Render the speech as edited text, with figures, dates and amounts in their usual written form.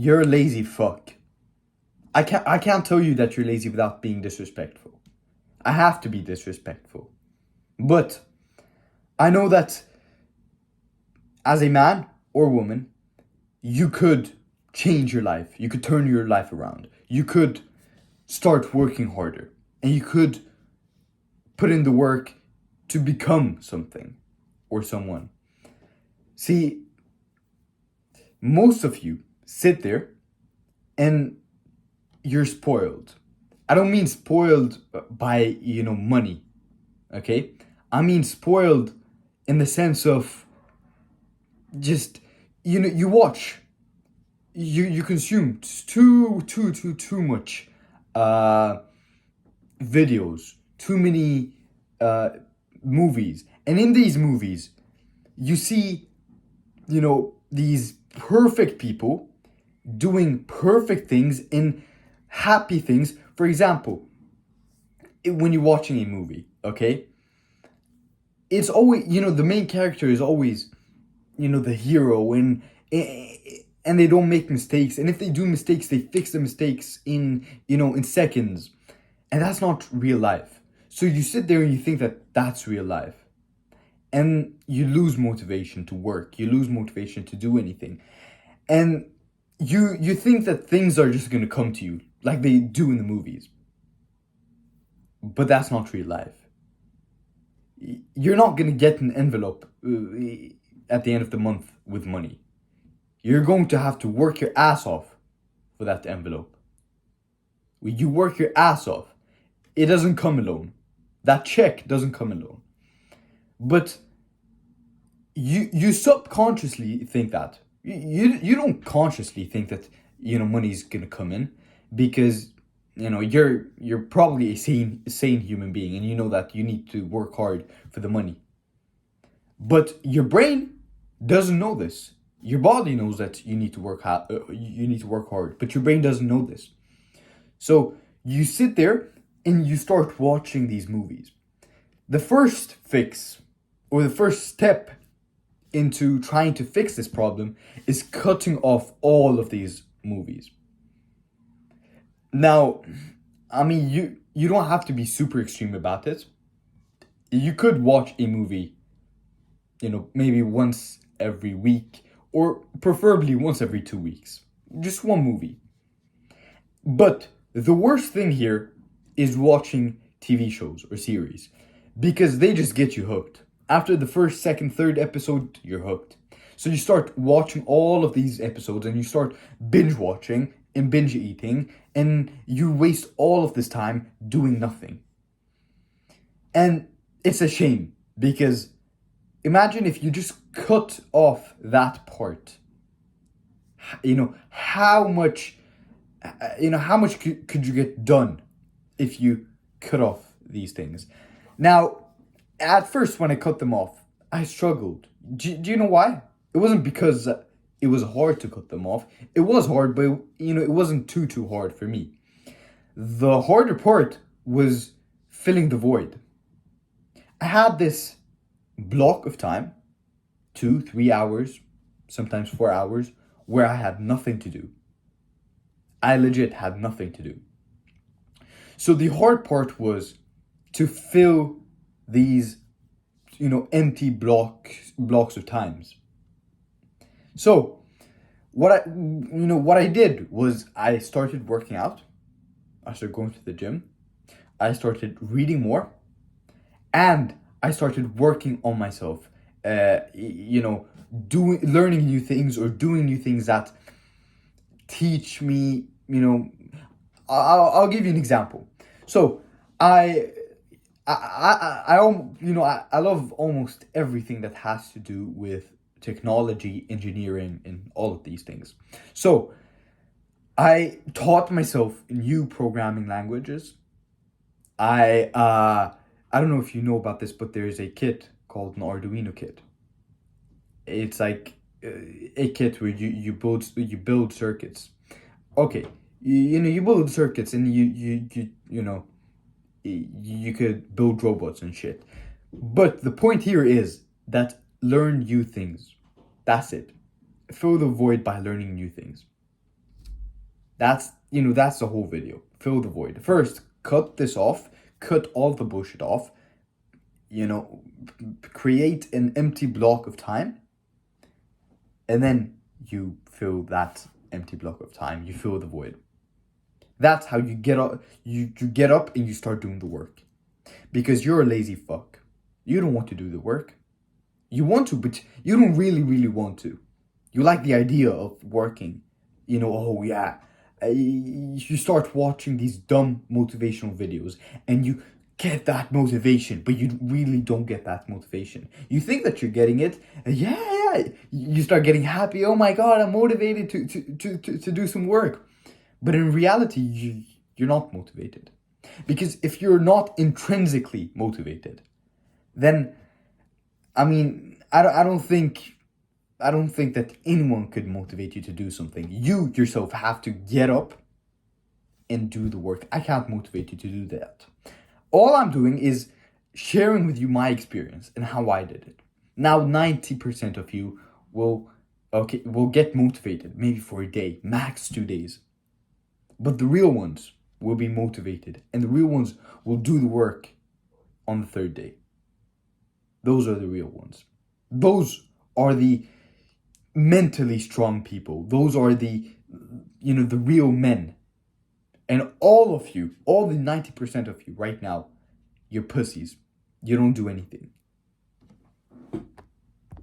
you're a lazy fuck. I can't tell you that you're lazy without being disrespectful. I have to be disrespectful. But I know that as a man or woman, you could change your life. You could turn your life around. You could start working harder. And you could put in the work to become something or someone. See, most of you sit there and you're spoiled. I don't mean spoiled by, money, okay? I mean spoiled in the sense of just, you watch, you consume too much uh, videos, too many uh, movies. And in these movies, you see, these perfect people doing perfect things in happy things. For example, when you're watching a movie, okay, it's always, the main character is always, the hero, and they don't make mistakes. And if they do mistakes, they fix the mistakes in seconds. And that's not real life. So you sit there and you think that that's real life. And you lose motivation to work. You lose motivation to do anything. And you think that things are just going to come to you like they do in the movies. But that's not real life. You're not going to get an envelope at the end of the month with money. You're going to have to work your ass off for that envelope. You work your ass off. It doesn't come alone. That check doesn't come alone. But you subconsciously think that. You don't consciously think that money's gonna come in, because you're probably a sane human being, and you know that you need to work hard for the money. But your brain doesn't know this. Your body knows that you need to work hard, but your brain doesn't know this. So you sit there and you start watching these movies. The first fix, or the first step into trying to fix this problem, is cutting off all of these movies. Now, I mean, you don't have to be super extreme about it. You could watch a movie, maybe once every week, or preferably once every 2 weeks. Just one movie. But the worst thing here is watching TV shows or series, because they just get you hooked. After the first, second, third episode, you're hooked. So you start watching all of these episodes, and you start binge watching and binge eating, and you waste all of this time doing nothing. And it's a shame, because imagine if you just cut off that part. How much could you get done if you cut off these things? Now, at first, when I cut them off, I struggled. Do you know why? It wasn't because it was hard to cut them off. It was hard, but it wasn't too hard for me. The harder part was filling the void. I had this block of time, 2-3 hours, sometimes 4 hours, where I had nothing to do. I legit had nothing to do. So the hard part was to fill these, empty blocks of times. So what I did was I started working out. I started going to the gym. I started reading more, and I started working on myself. Learning new things, or doing new things that teach me. I'll give you an example. So I love almost everything that has to do with technology, engineering, and all of these things. So I taught myself new programming languages. I don't know if you know about this, but there's a kit called an Arduino kit. It's like a kit where you build circuits. Okay, you build circuits, and you could build robots and shit. But the point here is that learn new things. That's it. Fill the void by learning new things. That's the whole video. Fill the void. First, cut this off, cut all the bullshit off, create an empty block of time, and then you fill that empty block of time, you fill the void. That's how you get up. You get up and you start doing the work. Because you're a lazy fuck. You don't want to do the work. You want to, but you don't really, really want to. You like the idea of working. Oh yeah. You start watching these dumb motivational videos and you get that motivation, but you really don't get that motivation. You think that you're getting it. Yeah. You start getting happy. Oh my God, I'm motivated to do some work. But in reality, you're not motivated. Because if you're not intrinsically motivated, then, I don't think that anyone could motivate you to do something. You yourself have to get up and do the work. I can't motivate you to do that. All I'm doing is sharing with you my experience and how I did it. Now, 90% of you will get motivated, maybe for a day, max 2 days. But the real ones will be motivated, and the real ones will do the work on the 3rd day. Those are the real ones. Those are the mentally strong people. Those are the real men. And all of you, all the 90% of you right now, you're pussies. You don't do anything.